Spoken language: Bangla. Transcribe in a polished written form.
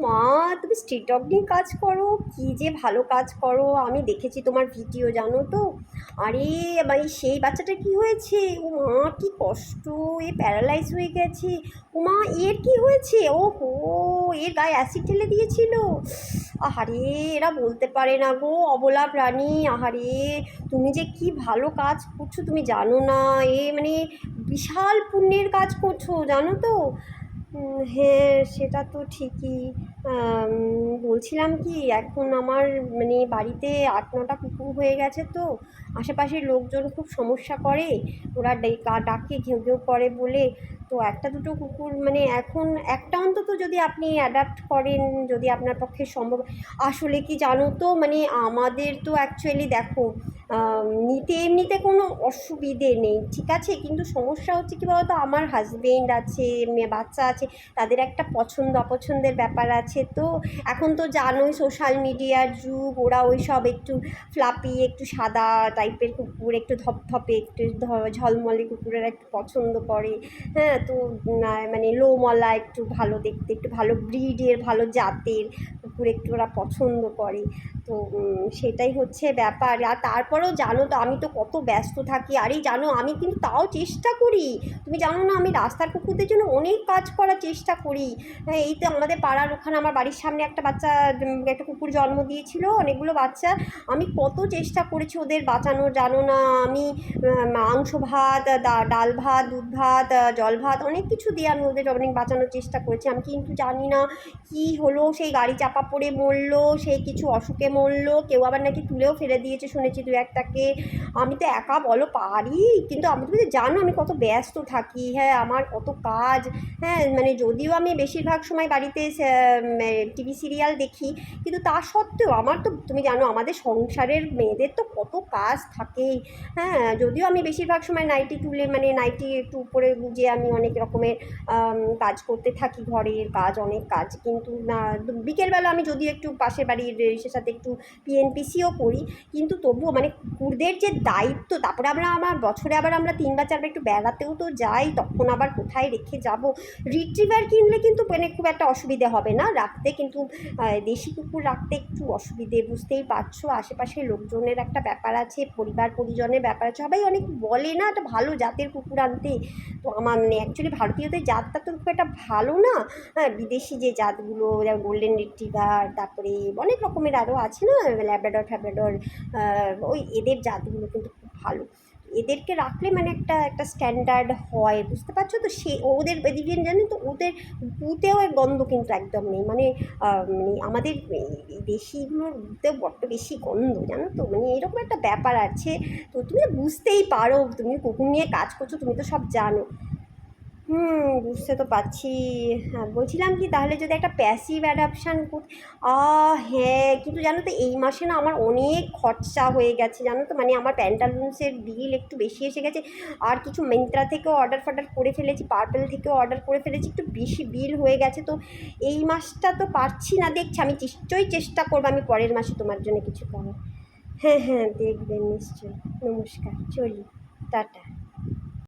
মা, তুমি স্ট্রিট ডগ নিয়ে কাজ করো, কি যে ভালো কাজ করো, আমি দেখেছি তোমার ভিডিও, জানো তো। আরে ভাই, সেই বাচ্চাটা কি হয়েছে? ও মা, কি কষ্ট! এ প্যারালাইজ হয়ে গেছে। ও মা, এর কি হয়েছে? ও হো, এর গায়ে অ্যাসিড ঢেলে দিয়েছিল। আহারে, এরা বলতে পারে না গো, অবলা প্রাণী। আহারে, তুমি যে কি ভালো কাজ করছো তুমি জানো না। এ মানে বিশাল পুণ্যের কাজ করছো, জানো তো। হ্যাঁ, সেটা তো ঠিকই। বলছিলাম কি, এখন আমার মানে বাড়িতে ৮-৯টা কুকুর হয়ে গেছে তো। আশেপাশের লোকজন খুব সমস্যা করে, ওরা ডাকে ঘেউ ঘেউ করে বলে। তো একটা দুটো কুকুর মানে এখন একটা অন্তত যদি আপনি অ্যাডাপ্ট করেন, যদি আপনার পক্ষে সম্ভব। আসলে কি জানো তো, মানে আমাদের তো অ্যাকচুয়ালি দেখো, নিতে এমনিতে কোনো অসুবিধে নেই, ঠিক আছে, কিন্তু সমস্যা হচ্ছে কী বলতো, আমার হাজবেন্ড আছে, মেয়ে বাচ্চা আছে, তাদের একটা পছন্দ অপছন্দের ব্যাপার আছে। তো এখন তো জানোই সোশ্যাল মিডিয়ার যুগ, ওরা ওই সব একটু ফ্লাপি, একটু সাদা টাইপের কুকুর, একটু ধপধপে, একটু ঝলমলে কুকুরেরা একটু পছন্দ করে। হ্যাঁ, তো মানে লোমলা, একটু ভালো দেখতে, একটু ভালো ব্রিডের, ভালো জাতের কুকুর একটু ওরা পছন্দ করে। তো সেটাই হচ্ছে ব্যাপার। আর তারপরেও জানো তো, আমি তো কত ব্যস্ত থাকি। আরে জানো, আমি কিন্তু তাও চেষ্টা করি। তুমি জানো না, আমি রাস্তার কুকুরদের জন্য অনেক কাজ করার চেষ্টা করি। হ্যাঁ, এই তো আমাদের পাড়ার ওখানে আমার বাড়ির সামনে একটা বাচ্চা, একটা কুকুর জন্ম দিয়েছিল, অনেকগুলো বাচ্চা। আমি কত চেষ্টা করেছি ওদের বাঁচানোর, জানো না। আমি মাংস ভাত, ডাল ভাত, দুধ ভাত, জল ভাত, অনেক কিছু দিয়ে আমি ওদের অনেক বাঁচানোর চেষ্টা করেছি। আমি কিন্তু জানি না কি হলো, সেই গাড়ি চাপা পড়ে মরলো, সেই কিছু অসুখে মরলো, কেউ আবার নাকি তুলেও ফেলে দিয়েছে শুনেছি দু একটাকে। আমি তো একা বলো পারি? কিন্তু আমি, তুমি তো জানো আমি কত ব্যস্ত থাকি। হ্যাঁ, আমার কত কাজ। হ্যাঁ, মানে যদিও আমি বেশিরভাগ সময় বাড়িতে টিভি সিরিয়াল দেখি, কিন্তু তা সত্ত্বেও আমার তো, তুমি জানো আমাদের সংসারের মেয়েদের তো কত কাজ থাকে। হ্যাঁ, যদিও আমি বেশিরভাগ সময় নাইটি তুলে, মানে নাইটি একটু উপরে গুজে আমি অনেক রকমের কাজ করতে থাকি, ঘরের কাজ, অনেক কাজ। কিন্তু না, বিকেলবেলা আমি যদিও একটু পাশের বাড়ির সে সাথে একটু পিএনপিসিও করি, কিন্তু তবুও মানে কুকুরদের যে দায়িত্ব। তারপরে আমার বছরে আবার আমরা ৩ বা ৪বার একটু বেড়াতেও তো যাই, তখন আবার কোথায় রেখে যাব। রিট্রিভার কিনলে কিন্তু মানে খুব একটা অসুবিধে হবে না রাখতে, কিন্তু দেশি কুকুর রাখতে একটু অসুবিধে, বুঝতেই পারছো। আশেপাশের লোকজনের একটা ব্যাপার আছে, পরিবার পরিজনের ব্যাপার আছে, সবাই অনেক বলে না একটা ভালো জাতের কুকুর আনতে। তো আমার মানে অ্যাকচুয়ালি ভারতীয়দের জাতটা তো খুব একটা ভালো না। হ্যাঁ, বিদেশি যে জাতগুলো, যেমন গোল্ডেন রিট্রিভার, তারপরে অনেক রকমের আরও আছে না, ল্যাব্রাডর ফ্যাব্রাডর, ওই এদের জাতগুলো কিন্তু খুব ভালো। এদেরকে রাখলে মানে একটা একটা স্ট্যান্ডার্ড হয়, বুঝতে পারছো তো। সে ওদের এদিকে জানেন তো, ওদের গুতেও গন্ধ কিন্তু একদম নেই। মানে মানে আমাদের এই দেশিগুলোর গুতেও বড্ড বেশি গন্ধ, জানো তো, মানে এরকম একটা ব্যাপার আছে। তো তুমি বুঝতেই পারো, তুমি কুকুর নিয়ে কাজ করছো, তুমি তো সব জানো। বুঝতে তো পারছি। হ্যাঁ, বলছিলাম কি, তাহলে যদি একটা প্যাসিভ অ্যাডাপশান হ্যাঁ, কিন্তু জানো তো এই মাসে না আমার অনেক খরচা হয়ে গেছে, জানো তো। মানে আমার প্যান্টালুন্সের বিল একটু বেশি এসে গেছে। আর কিছু মিন্ত্রা থেকেও অর্ডার করে ফেলেছি, পার্পেল থেকেও অর্ডার করে ফেলেছি, একটু বেশি বিল হয়ে গেছে। তো এই মাসটা তো পারছি না, দেখছি। আমি নিশ্চয়ই চেষ্টা করবো আমি পরের মাসে তোমার জন্য কিছু করার। হ্যাঁ হ্যাঁ, দেখবেন নিশ্চয়ই। নমস্কার, চলি, টাটা।